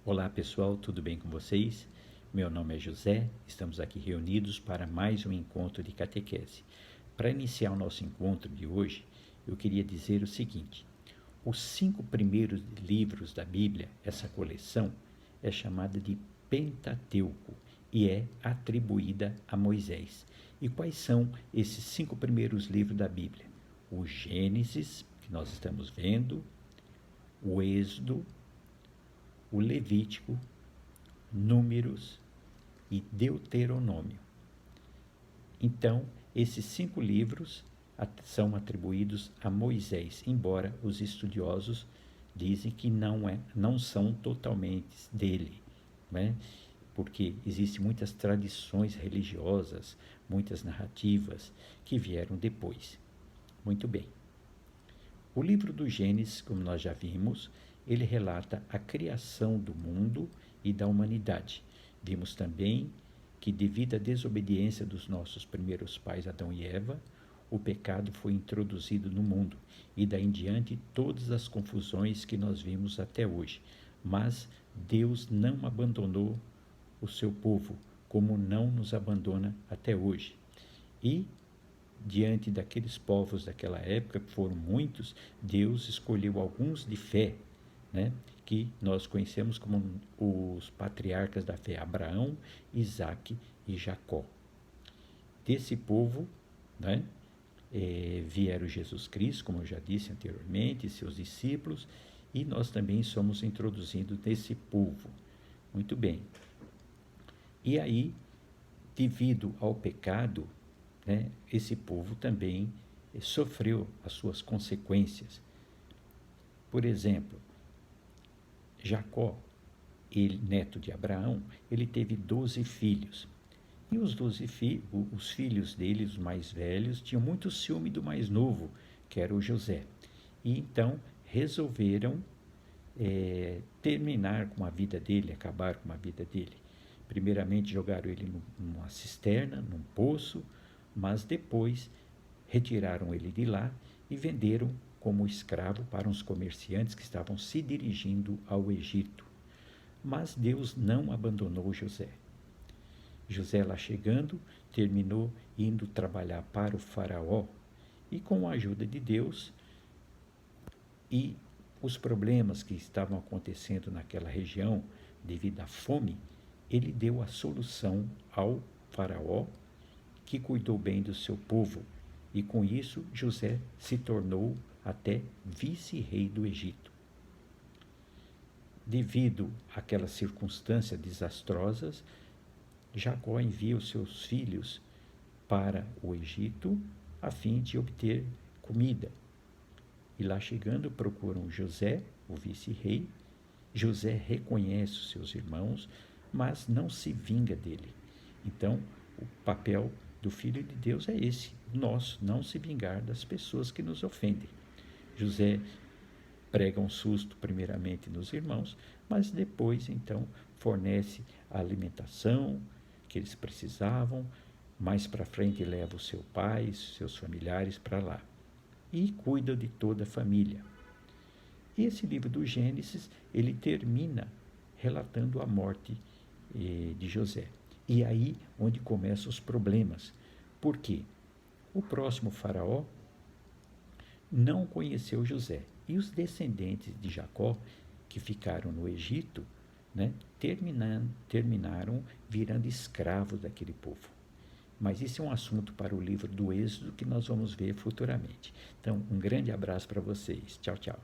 Olá pessoal, tudo bem com vocês? Meu nome é José, estamos aqui reunidos para mais um encontro de catequese. Para iniciar o nosso encontro de hoje, eu queria dizer o seguinte: os 5 primeiros livros da Bíblia, essa coleção, é chamada de Pentateuco e é atribuída a Moisés. E quais são esses 5 primeiros livros da Bíblia? O Gênesis, que nós estamos vendo, o Êxodo, o Levítico, Números e Deuteronômio. Então, esses 5 livros são atribuídos a Moisés, embora os estudiosos dizem que não são totalmente dele, né? Porque existem muitas tradições religiosas, muitas narrativas que vieram depois. Muito bem. O livro do Gênesis, como nós já vimos, ele relata a criação do mundo e da humanidade. Vimos também que, devido à desobediência dos nossos primeiros pais, Adão e Eva, o pecado foi introduzido no mundo e daí em diante todas as confusões que nós vimos até hoje. Mas Deus não abandonou o seu povo, como não nos abandona até hoje. E diante daqueles povos daquela época, que foram muitos, Deus escolheu alguns de fé, né, que nós conhecemos como os patriarcas da fé, Abraão, Isaque e Jacó. Desse povo, né, vieram Jesus Cristo, como eu já disse anteriormente, e seus discípulos, e nós também somos introduzidos nesse povo. Muito bem. E aí, devido ao pecado, né, esse povo também sofreu as suas consequências. Por exemplo, Jacó, ele, neto de Abraão, ele teve 12 filhos. E os filhos dele, os mais velhos, tinham muito ciúme do mais novo, que era o José. E então resolveram terminar com a vida dele, acabar com a vida dele. Primeiramente jogaram ele numa cisterna, num poço, mas depois retiraram ele de lá e venderam como escravo para uns comerciantes que estavam se dirigindo ao Egito. Mas Deus não abandonou José. José, lá chegando, terminou indo trabalhar para o faraó e, com a ajuda de Deus e os problemas que estavam acontecendo naquela região devido à fome, ele deu a solução ao faraó, que cuidou bem do seu povo, e com isso José se tornou até vice-rei do Egito. Devido àquelas circunstâncias desastrosas, Jacó envia os seus filhos para o Egito a fim de obter comida. E lá chegando procuram José, o vice-rei. José reconhece os seus irmãos, mas não se vinga dele. Então, o papel do Filho de Deus é esse, nosso, não se vingar das pessoas que nos ofendem. José prega um susto primeiramente nos irmãos, mas depois, então, fornece a alimentação que eles precisavam. Mais para frente leva o seu pai, seus familiares para lá e cuida de toda a família. E esse livro do Gênesis, ele termina relatando a morte de José. E aí onde começam os problemas. Por quê? O próximo faraó não conheceu José. E os descendentes de Jacó, que ficaram no Egito, né, terminaram virando escravos daquele povo. Mas isso é um assunto para o livro do Êxodo que nós vamos ver futuramente. Então, um grande abraço para vocês. Tchau, tchau.